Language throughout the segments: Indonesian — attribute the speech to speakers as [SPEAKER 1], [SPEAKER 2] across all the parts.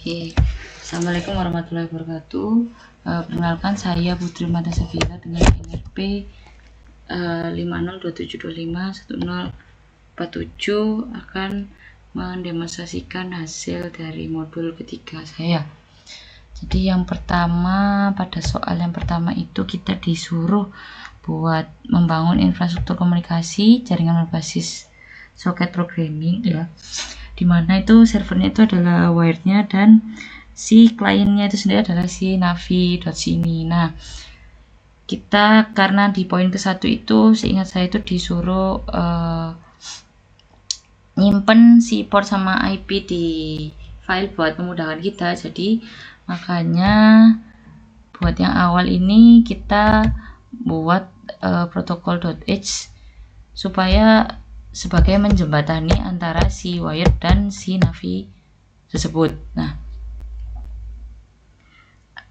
[SPEAKER 1] Oke, Assalamualaikum warahmatullahi wabarakatuh. Perkenalkan, saya Putri Mata Safira dengan NRP 5027251047 akan mendemonstrasikan hasil dari modul ketiga saya. Jadi yang pertama, pada soal yang pertama itu kita disuruh buat membangun infrastruktur komunikasi jaringan berbasis soket programming ya, dimana itu servernya itu adalah wirednya dan si kliennya itu sendiri adalah si navi.sini. Nah, kita karena di poin ke-1 itu seingat saya itu disuruh nyimpen si port sama IP di file buat memudahkan kita. Jadi makanya buat yang awal ini kita buat protokol.h supaya sebagai menjembatani antara si wire dan si navi tersebut. Nah,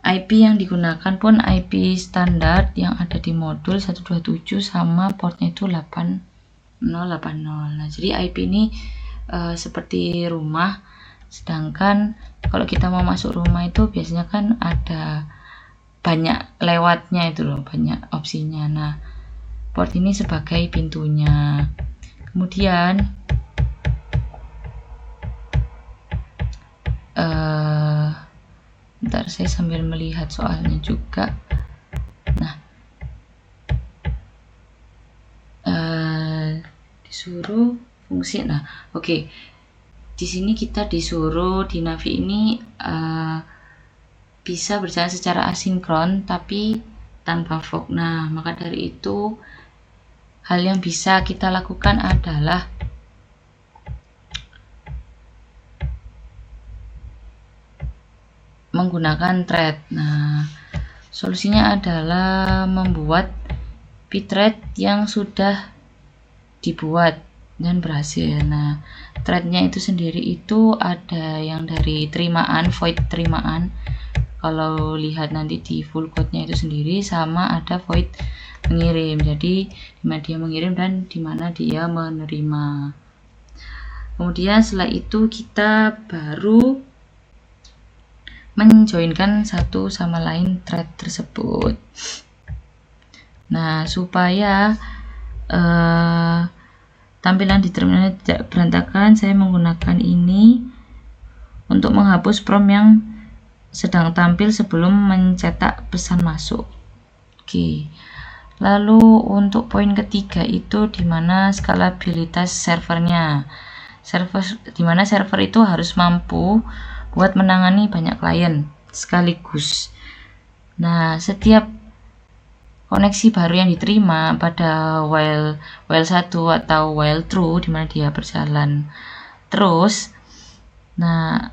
[SPEAKER 1] IP yang digunakan pun IP standar yang ada di modul 127 sama portnya itu 8080. Nah, jadi IP ini seperti rumah, sedangkan kalau kita mau masuk rumah itu biasanya kan ada banyak lewatnya itu loh, banyak opsinya. Nah, port ini sebagai pintunya. Kemudian bentar, saya sambil melihat soalnya juga. Nah, disuruh fungsi. Nah, oke. Di sini kita disuruh di navi ini bisa berjalan secara asinkron tapi tanpa fork. Nah, maka dari itu hal yang bisa kita lakukan adalah menggunakan thread. Nah, solusinya adalah membuat bitrate yang sudah dibuat dan berhasil. Nah, threadnya itu sendiri itu ada yang dari terimaan, void terimaan. Kalau lihat nanti di full code-nya itu sendiri, sama ada void mengirim. Jadi dimana dia mengirim dan dimana dia menerima. Kemudian setelah itu kita baru menjoinkan satu sama lain thread tersebut. Nah, supaya tampilan di terminal tidak berantakan, saya menggunakan ini untuk menghapus prompt yang sedang tampil sebelum mencetak pesan masuk. Oke. Lalu untuk poin ketiga itu dimana skalabilitas servernya. Dimana server itu harus mampu buat menangani banyak klien sekaligus. Nah, setiap koneksi baru yang diterima pada while 1 atau while true dimana dia berjalan terus. Nah,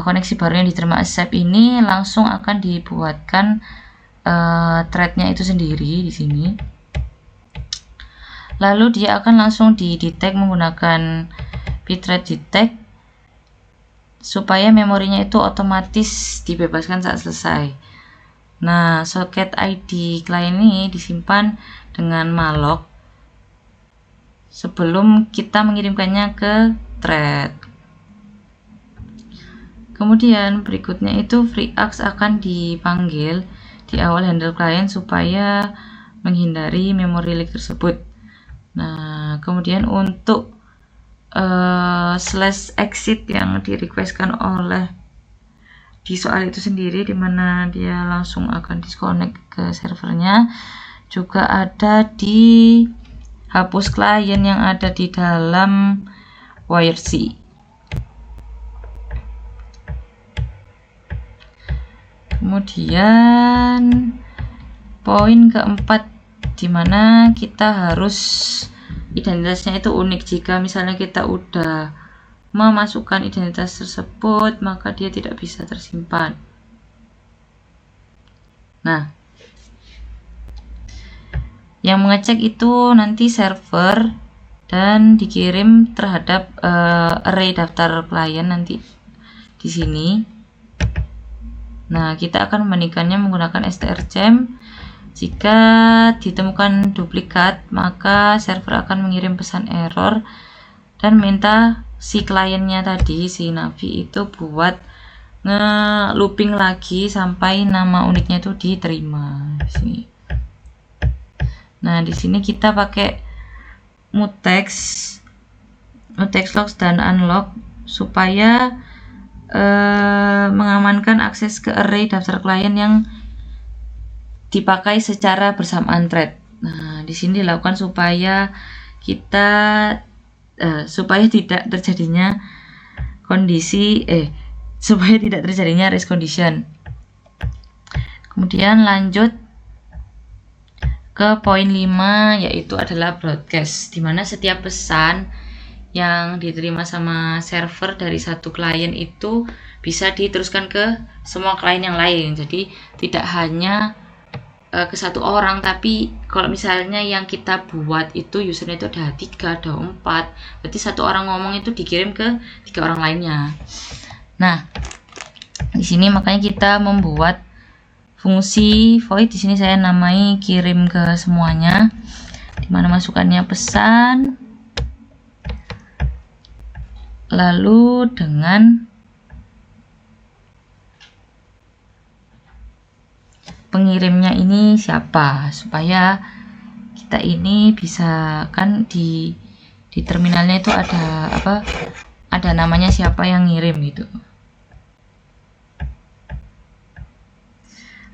[SPEAKER 1] koneksi baru yang diterima accept ini langsung akan dibuatkan threadnya itu sendiri di sini. Lalu dia akan langsung di-detect menggunakan bitrate detect supaya memorinya itu otomatis dibebaskan saat selesai. Nah, socket ID klien ini disimpan dengan malloc sebelum kita mengirimkannya ke thread. Kemudian berikutnya itu freeax akan dipanggil di awal handle client supaya menghindari memory leak tersebut. Nah, kemudian untuk slash exit yang di requestkan oleh di soal itu sendiri, dimana dia langsung akan disconnect ke servernya, juga ada di hapus klien yang ada di dalam wirec. Kemudian poin keempat, dimana kita harus identitasnya itu unik. Jika misalnya kita udah memasukkan identitas tersebut, maka dia tidak bisa tersimpan. Nah, yang mengecek itu nanti server dan dikirim terhadap array daftar klien nanti di sini. Nah, kita akan membandingkannya menggunakan strcm. Jika ditemukan duplikat, maka server akan mengirim pesan error dan minta si kliennya tadi, si Navi itu buat nge-looping lagi sampai nama uniknya itu diterima di sini. Nah, di sini kita pakai mutex lock dan unlock supaya mengamankan akses ke array daftar klien yang dipakai secara bersamaan thread. Nah, di sini dilakukan supaya kita supaya tidak terjadinya supaya tidak terjadinya race condition. Kemudian lanjut ke poin 5, yaitu adalah broadcast, dimana setiap pesan yang diterima sama server dari satu klien itu bisa diteruskan ke semua klien yang lain. Jadi tidak hanya ke satu orang, tapi kalau misalnya yang kita buat itu usernya itu ada 3, ada 4, berarti satu orang ngomong itu dikirim ke 3 orang lainnya. Nah, di sini makanya kita membuat fungsi void, di sini saya namai kirim ke semuanya, dimana masukannya pesan, lalu dengan pengirimnya ini siapa, supaya kita ini bisa kan di terminalnya itu ada namanya siapa yang ngirim gitu.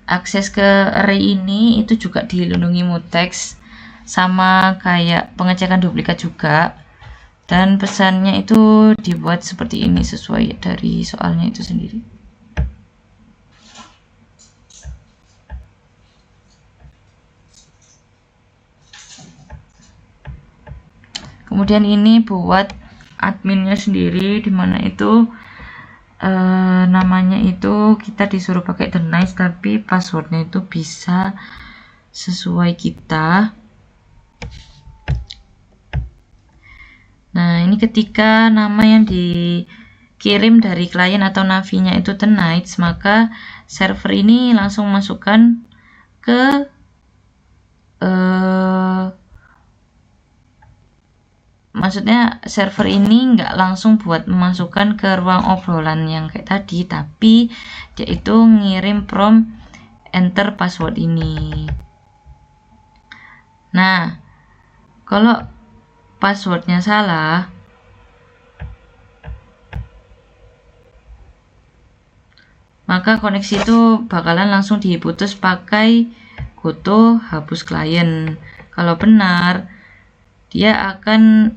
[SPEAKER 1] Akses ke array ini itu juga dilindungi mutex, sama kayak pengecekan duplikat juga, dan pesannya itu dibuat seperti ini sesuai dari soalnya itu sendiri. Kemudian ini buat adminnya sendiri, dimana itu namanya itu kita disuruh pakai the nice, tapi passwordnya itu bisa sesuai kita. Nah, ini ketika nama yang dikirim dari klien atau navinya itu the nice, maka server ini langsung masukkan ke maksudnya server ini nggak langsung buat memasukkan ke ruang obrolan yang kayak tadi, tapi dia itu ngirim prompt enter password ini. Nah, kalau passwordnya salah, maka koneksi itu bakalan langsung diputus pakai goto hapus klien. Kalau benar, dia akan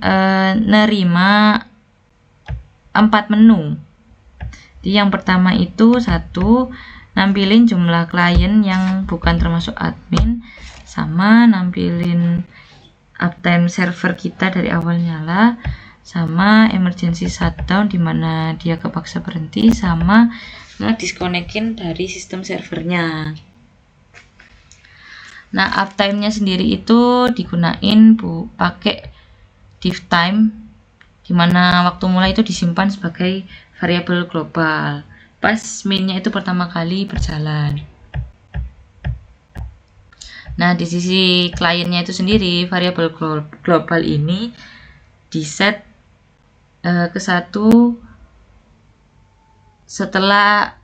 [SPEAKER 1] nerima 4 menu. Jadi yang pertama itu 1, nampilin jumlah klien yang bukan termasuk admin, sama nampilin uptime server kita dari awal nyala, sama emergency shutdown dimana dia kepaksa berhenti, sama ngedisconnectin dari sistem servernya. Nah, uptime-nya sendiri itu digunain pakai div time, dimana waktu mulai itu disimpan sebagai variabel global pas main-nya itu pertama kali berjalan. Nah, di sisi kliennya itu sendiri, variabel global ini diset ke 1 setelah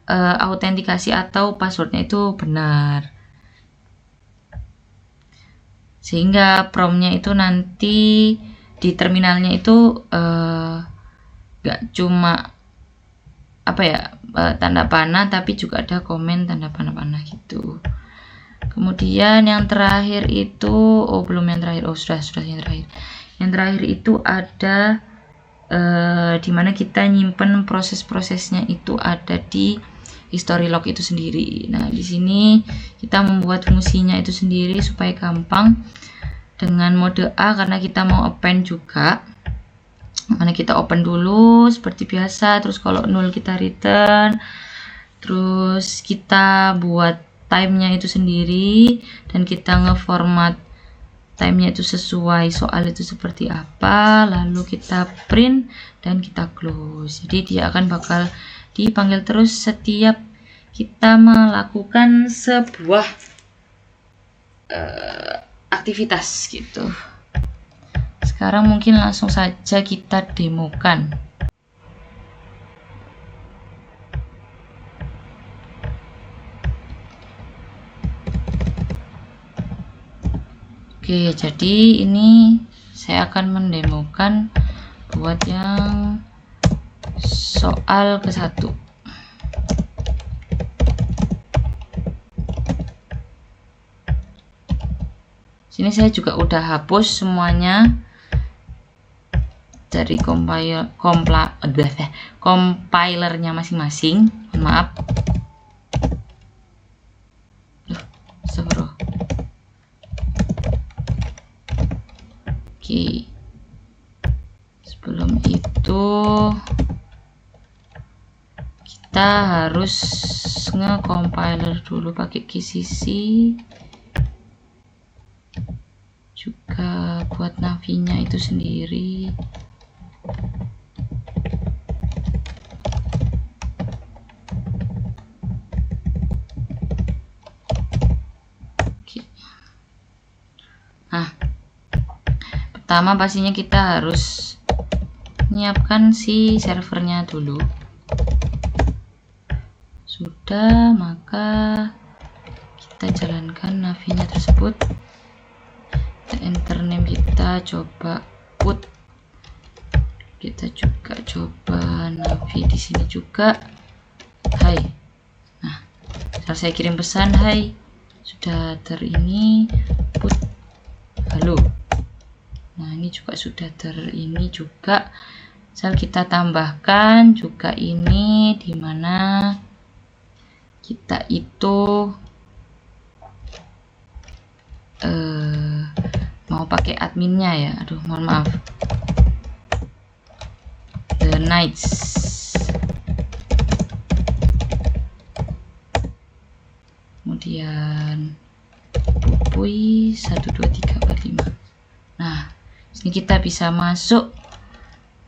[SPEAKER 1] autentikasi atau passwordnya itu benar, sehingga promnya itu nanti di terminalnya itu gak cuma tanda panah, tapi juga ada komen tanda panah gitu. Kemudian yang terakhir itu belum yang terakhir, sudah yang terakhir. Yang terakhir itu ada dimana kita nyimpen proses-prosesnya itu ada di history log itu sendiri. Nah, di sini kita membuat fungsinya itu sendiri supaya gampang dengan mode A, karena kita mau append juga. Mana kita open dulu seperti biasa, terus kalau 0 kita return, terus kita buat time-nya itu sendiri, dan kita ngeformat time-nya itu sesuai soal itu seperti apa, lalu kita print dan kita close. Jadi dia akan bakal dipanggil terus setiap kita melakukan sebuah aktivitas gitu. Sekarang mungkin langsung saja kita demokan. Oke, jadi ini saya akan mendemokan buat yang soal ke-1. Sini saya juga udah hapus semuanya dari compilernya masing-masing. Maaf. Oke. Sebelum itu kita harus nge-compiler dulu pakai GCC, juga buat navinya itu sendiri. Oke. Nah, pertama pastinya kita harus menyiapkan si servernya dulu. Sudah, maka kita jalankan navinya tersebut. Kita enter name, kita coba put. Kita juga coba navi di sini juga. Hai. Nah, saya kirim pesan hai. Sudah ini put halo. Nah, ini juga sudah ini juga. Misal kita tambahkan juga ini dimana kita itu mau pakai adminnya ya. Aduh, mohon maaf. The Knights. Kemudian Pupui 1 2 3 4 5. Nah, sini kita bisa masuk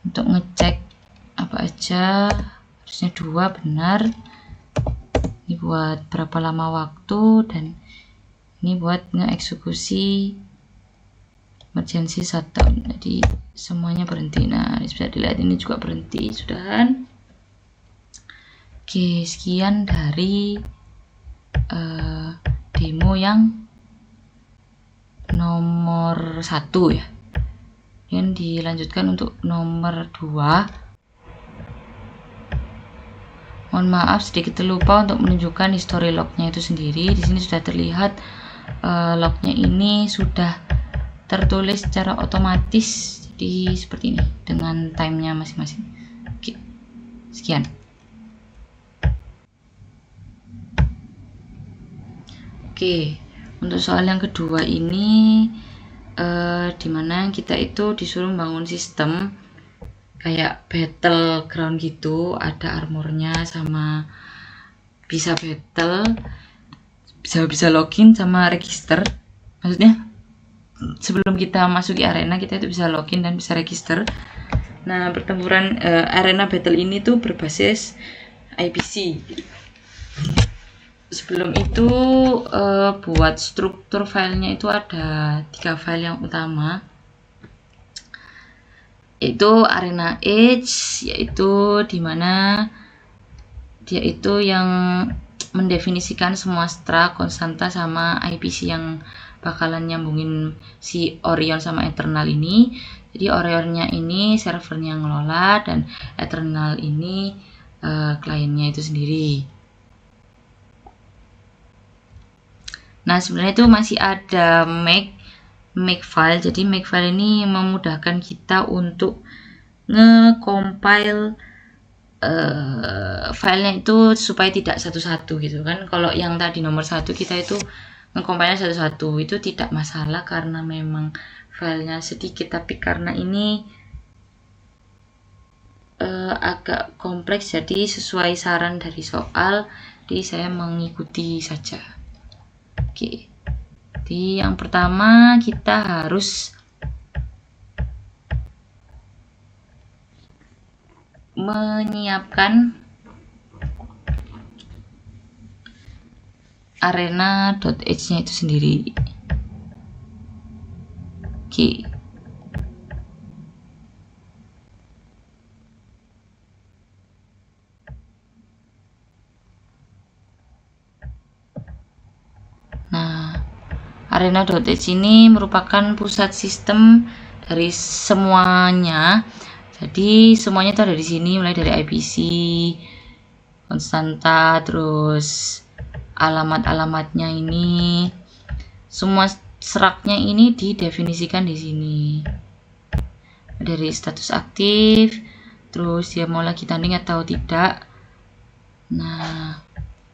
[SPEAKER 1] untuk ngecek apa aja. Harusnya 2 benar. Ini buat berapa lama waktu, dan ini buat ngeeksekusi emergency shutdown. Jadi semuanya berhenti. Nah, bisa dilihat ini juga berhenti. Sudahan. Oke, sekian dari demo yang nomor 1 ya. Yang dilanjutkan untuk nomor 2. Mohon maaf sedikit terlupa untuk menunjukkan history lognya itu sendiri. Di sini sudah terlihat lognya ini sudah tertulis secara otomatis, jadi seperti ini dengan timenya masing-masing. Oke, sekian. Oke, untuk soal yang kedua ini dimana kita itu disuruh bangun sistem kayak battleground gitu, ada armornya sama bisa battle, bisa login sama register. Maksudnya sebelum kita masuki arena kita itu bisa login dan bisa register. Nah, pertempuran arena battle ini tuh berbasis IPC. Sebelum itu buat struktur filenya itu ada 3 file yang utama, itu Arena Age, yaitu dimana dia itu yang mendefinisikan semua struct, konstanta sama IPC yang bakalan nyambungin si Orion sama Eternal ini. Jadi Orionnya ini servernya ngelola, dan Eternal ini kliennya itu sendiri. Nah, sebenarnya itu masih ada Makefile. Jadi Makefile ini memudahkan kita untuk nge-compile filenya itu supaya tidak satu-satu gitu kan. Kalau yang tadi nomor 1 kita itu nge-compile satu-satu itu tidak masalah karena memang filenya sedikit, tapi karena ini agak kompleks, jadi sesuai saran dari soal, jadi saya mengikuti saja. Oke, jadi yang pertama kita harus menyiapkan arena.h-nya itu sendiri. Oke. Nah, Arena.eth ini merupakan pusat sistem dari semuanya. Jadi semuanya itu ada di sini, mulai dari IPC, konstanta, terus alamat-alamatnya ini, semua seraknya ini didefinisikan di sini. Dari status aktif, terus dia mau lagi tanding atau tidak. Nah,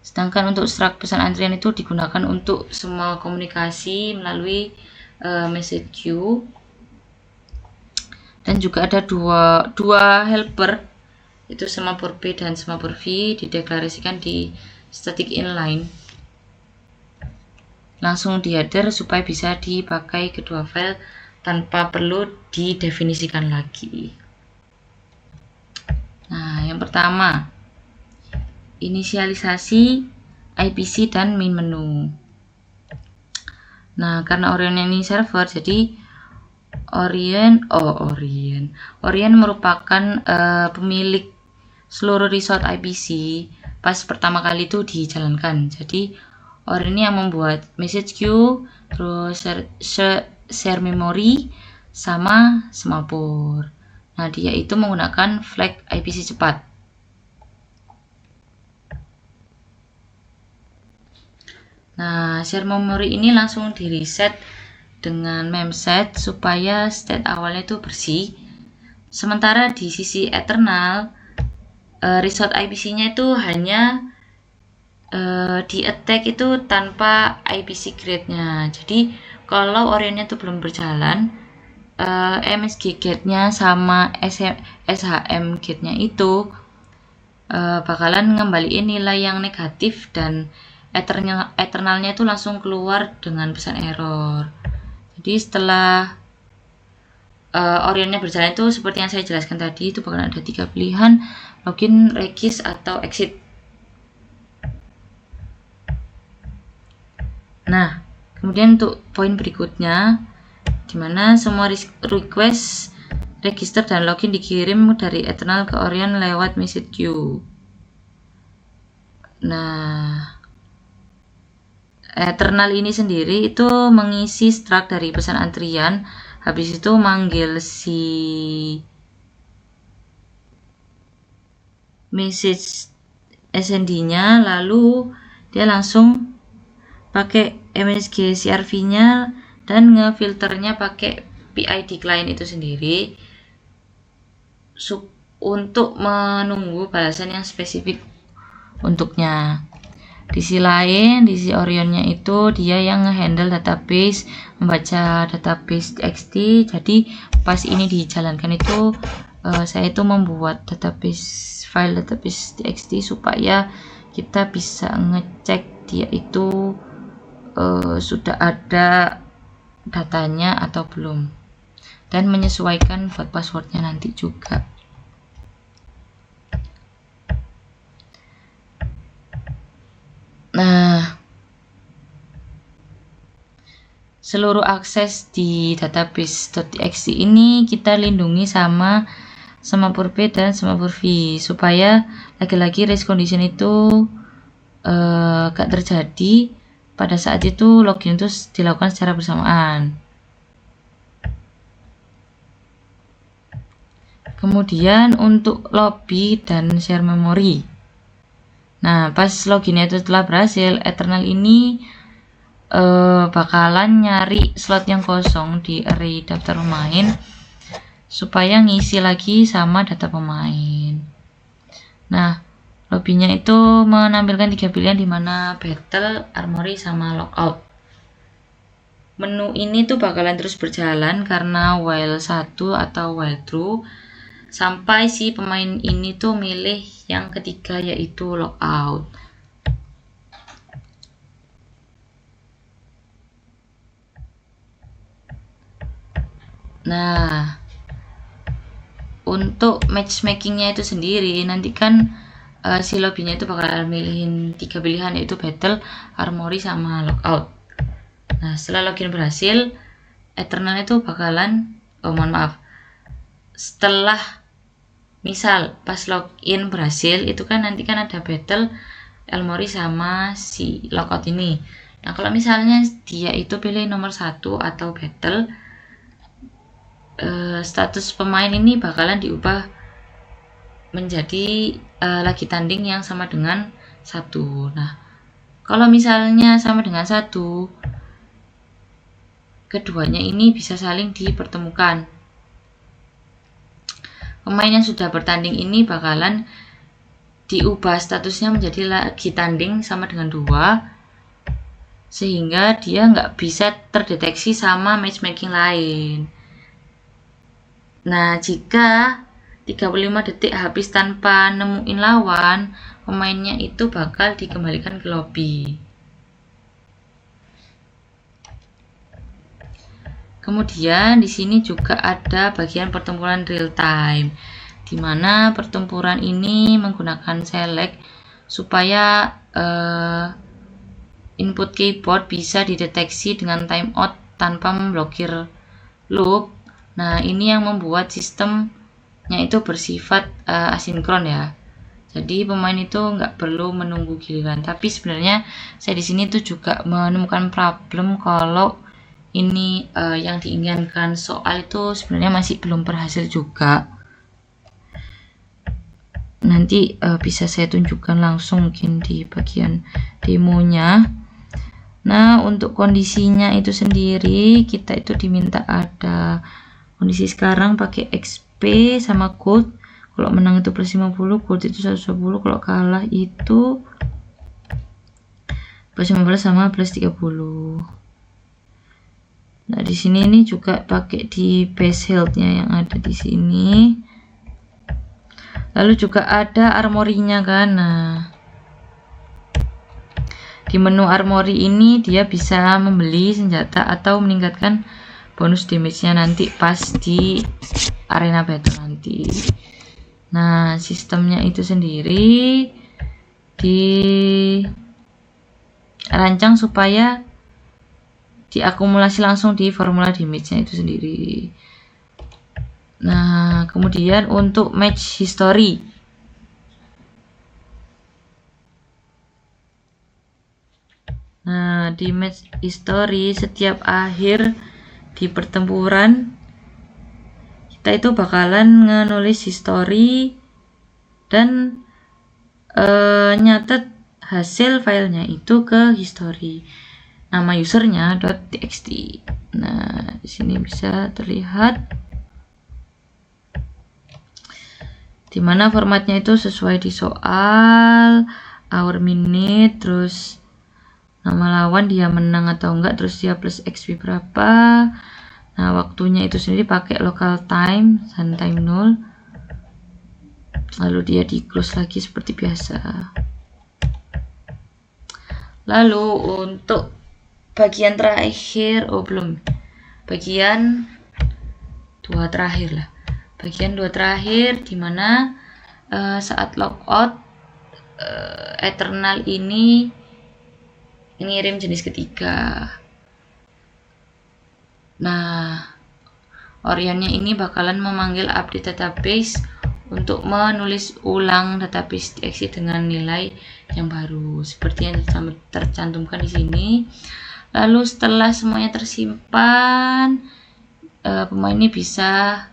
[SPEAKER 1] sedangkan untuk serak pesan antrian itu digunakan untuk semua komunikasi melalui message queue. Dan juga ada dua helper, itu semapur P dan semapur V, dideklarasikan di static inline. Langsung di header supaya bisa dipakai kedua file tanpa perlu didefinisikan lagi. Nah, yang pertama, inisialisasi IPC dan main menu. Nah, karena Orion ini server, jadi Orion merupakan pemilik seluruh resort IPC pas pertama kali itu dijalankan. Jadi Orion ini yang membuat message queue, terus share memory sama semapur. Nah, dia itu menggunakan flag IPC cepat. Nah, share memory ini langsung di reset dengan memset supaya state awalnya itu bersih. Sementara di sisi eternal, resort IPC-nya itu hanya di attack itu tanpa IPC grade-nya. Jadi kalau Orionnya itu belum berjalan, MSG gate-nya sama SHM gate-nya itu bakalan ngembaliin nilai yang negatif dan eternalnya itu langsung keluar dengan pesan error. Jadi setelah Orionnya berjalan itu seperti yang saya jelaskan tadi, itu bakalan ada 3 pilihan, login, regis, atau exit. Nah, kemudian untuk poin berikutnya, dimana semua request register dan login dikirim dari eternal ke Orion lewat message queue. Nah, eternal ini sendiri itu mengisi struct dari pesan antrian, habis itu manggil si message SND-nya, lalu dia langsung pakai MSG CRV-nya dan ngefilternya pakai PID client itu sendiri untuk menunggu balasan yang spesifik untuknya. Di sisi lain, di sisi Orionnya itu dia yang ngehandle database, membaca database txt. Jadi pas ini dijalankan itu saya itu membuat file database txt supaya kita bisa ngecek dia itu sudah ada datanya atau belum, dan menyesuaikan buat passwordnya nanti juga. Nah, seluruh akses di database.txt ini kita lindungi sama semapur P dan semapur V supaya lagi-lagi race condition itu gak terjadi pada saat itu login itu dilakukan secara bersamaan. Kemudian untuk lobby dan share memory. Nah, pas loginnya itu telah berhasil, eternal ini bakalan nyari slot yang kosong di array daftar pemain supaya ngisi lagi sama data pemain. Nah, lobbynya itu menampilkan 3 pilihan di mana battle, armory, sama lockout. Menu ini tuh bakalan terus berjalan karena while 1 atau while true sampai si pemain ini tuh milih yang ketiga, yaitu lockout. Nah, untuk matchmakingnya itu sendiri nanti kan si lobbynya itu bakal milihin 3 pilihan, yaitu battle, armory, sama lockout. Nah, setelah login berhasil, eternal itu bakalan setelah misal pas login berhasil itu kan nanti kan ada battle, armory, sama si lockout ini. Nah, kalau misalnya dia itu pilih nomor 1 atau battle, status pemain ini bakalan diubah menjadi lagi tanding yang sama dengan 1. Nah, kalau misalnya sama dengan 1, keduanya ini bisa saling dipertemukan. Pemain yang sudah bertanding ini bakalan diubah statusnya menjadi lagi tanding sama dengan 2, sehingga dia nggak bisa terdeteksi sama matchmaking lain. Nah, jika 35 detik habis tanpa nemuin lawan, pemainnya itu bakal dikembalikan ke lobby. Kemudian di sini juga ada bagian pertempuran real time, di mana pertempuran ini menggunakan select supaya input keyboard bisa dideteksi dengan timeout tanpa memblokir loop. Nah, ini yang membuat sistemnya itu bersifat asinkron ya. Jadi pemain itu nggak perlu menunggu giliran. Tapi sebenarnya saya di sini tuh juga menemukan problem kalau ini yang diinginkan soal itu sebenarnya masih belum berhasil juga. Nanti bisa saya tunjukkan langsung mungkin di bagian demonya. Nah, untuk kondisinya itu sendiri kita itu diminta ada kondisi sekarang pakai XP sama gold. Kalau menang itu plus 50, gold itu 120, kalau kalah itu plus 15 sama plus 30. Nah, di sini ini juga pakai di base health-nya yang ada di sini. Lalu juga ada armorinya kan. Nah, di menu armory ini dia bisa membeli senjata atau meningkatkan bonus damage-nya nanti pas di arena battle nanti. Nah, sistemnya itu sendiri dirancang supaya diakumulasi langsung di formula damage-nya itu sendiri. Nah, kemudian untuk match history, nah di match history setiap akhir di pertempuran kita itu bakalan ngenulis history dan nyatet hasil filenya itu ke history. Nama usernya .txt. Nah, di sini bisa terlihat dimana formatnya itu sesuai di soal, hour, minute, terus nama lawan dia menang atau enggak, terus dia plus XP berapa. Nah, waktunya itu sendiri pakai local time, sun time 0. Lalu dia di close lagi seperti biasa. Lalu untuk bagian terakhir, belum. Bagian 2 terakhir lah. Bagian 2 terakhir dimana saat logout Eternal ini ngirim jenis ketiga. Nah, Orionnya ini bakalan memanggil update database untuk menulis ulang database TXT dengan nilai yang baru seperti yang tercantumkan di sini. Lalu setelah semuanya tersimpan, pemain ini bisa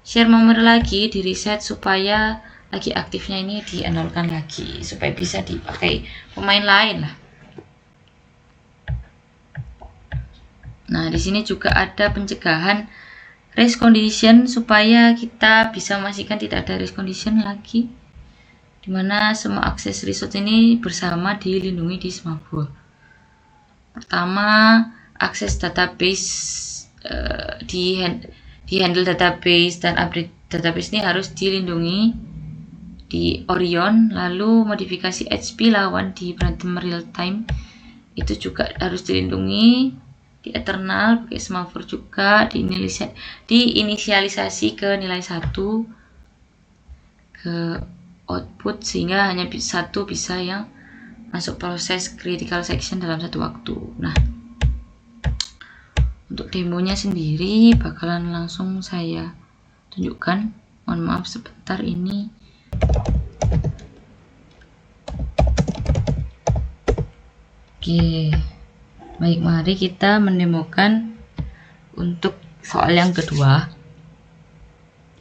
[SPEAKER 1] share memori lagi, di reset supaya lagi aktifnya ini dienolkan lagi supaya bisa dipakai pemain lain lah. Nah, di sini juga ada pencegahan race condition supaya kita bisa memastikan tidak ada race condition lagi, dimana semua akses resource ini bersama dilindungi di Smapboard. Pertama, akses database di handle database dan update database ini harus dilindungi di Orion. Lalu modifikasi HP lawan di berantem real time itu juga harus dilindungi di Eternal, pakai Smapboard juga diinisialisasi ke nilai 1 ke output sehingga hanya satu bisa yang masuk proses critical section dalam satu waktu. Nah, untuk demonya sendiri bakalan langsung saya tunjukkan. Mohon maaf sebentar ini. Oke. Baik, mari kita mendemokan untuk soal yang kedua.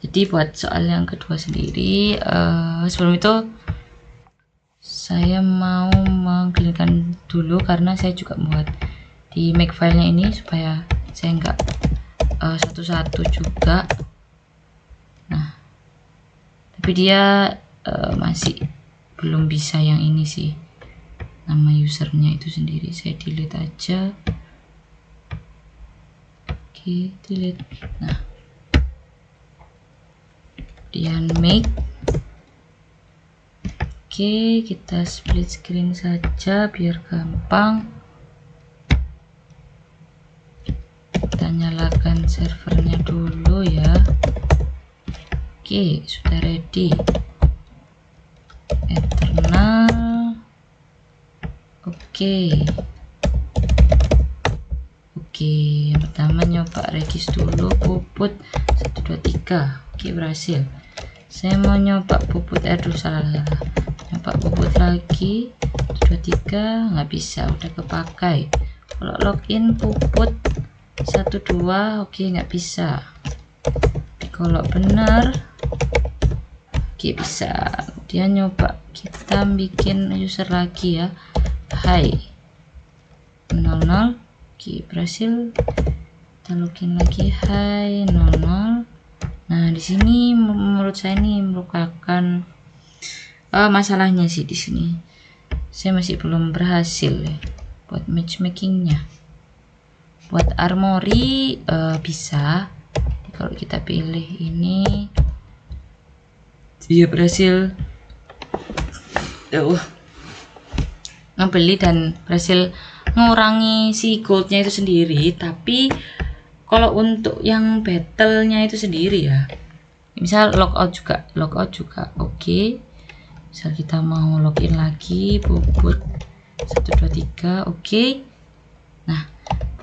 [SPEAKER 1] Jadi buat soal yang kedua sendiri, sebelum itu saya mau mengclearkan dulu karena saya juga buat di Makefile-nya ini supaya saya nggak satu-satu juga. Nah, tapi dia masih belum bisa yang ini sih, nama usernya itu sendiri. Saya delete aja. Oke, delete. Nah, kemudian make. Oke, kita split screen saja biar gampang. Kita nyalakan servernya dulu ya. Oke, sudah ready. Eternal. Oke, yang pertama nyoba regis dulu puput 123. Oke, berhasil. Saya mau nyoba puput, aduh salah. Nyoba puput lagi 123, nggak bisa, udah kepakai. Kalau login puput 12, oke, nggak bisa. Tapi kalau benar, oke, bisa. Dia nyoba, kita bikin user lagi ya. Hai 00. Oke, berhasil. Kita login lagi. Hai 00. Nah, di sini menurut saya ini merupakan masalahnya sih di sini. Saya masih belum berhasil ya buat matchmakingnya. Buat armory bisa. Kalau kita pilih ini, dia berhasil ngebeli dan berhasil ngurangi si goldnya itu sendiri. Tapi kalau untuk yang battlenya itu sendiri ya, misal logout juga oke. Misal kita mau login lagi puput 123, oke. Nah,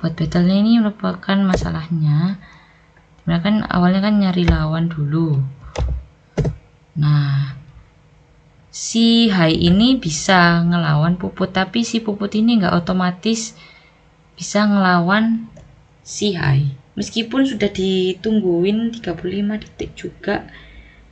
[SPEAKER 1] buat battlenya ini merupakan masalahnya. Sebenarnya kan awalnya kan nyari lawan dulu. Nah, si Hai ini bisa ngelawan puput, tapi si puput ini nggak otomatis bisa ngelawan si Hai. Meskipun sudah ditungguin 35 detik juga,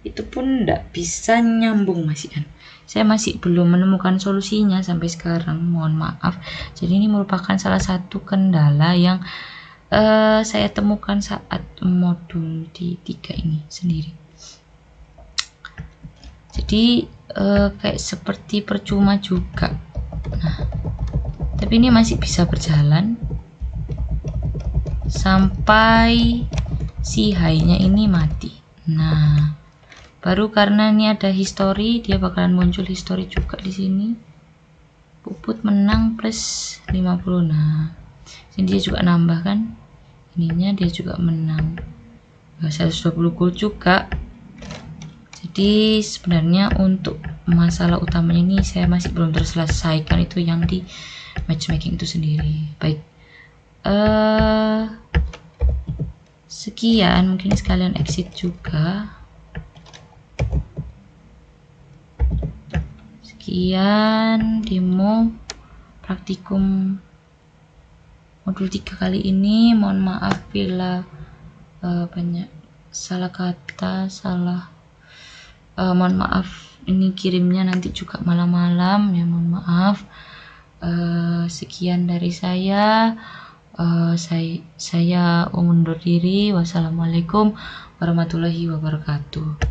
[SPEAKER 1] itu pun nggak bisa nyambung masihan. Saya masih belum menemukan solusinya sampai sekarang, mohon maaf. Jadi ini merupakan salah satu kendala yang saya temukan saat modul di 3 ini sendiri. Jadi kayak seperti percuma juga. Nah, tapi ini masih bisa berjalan sampai si Hai-nya ini mati. Nah, baru karena ini ada history, dia bakalan muncul history juga di sini. Puput menang plus 50. Nah, sini dia juga nambah kan, ininya dia juga menang 120 gold juga. Jadi sebenarnya untuk masalah utamanya ini saya masih belum terselesaikan, itu yang di matchmaking itu sendiri. Baik, sekian, mungkin sekalian exit juga. Sekian demo praktikum modul 3 kali ini. Mohon maaf bila banyak salah kata, mohon maaf ini kirimnya nanti juga malam-malam ya, mohon maaf. Sekian dari saya. Saya undur diri. Wassalamualaikum warahmatullahi wabarakatuh.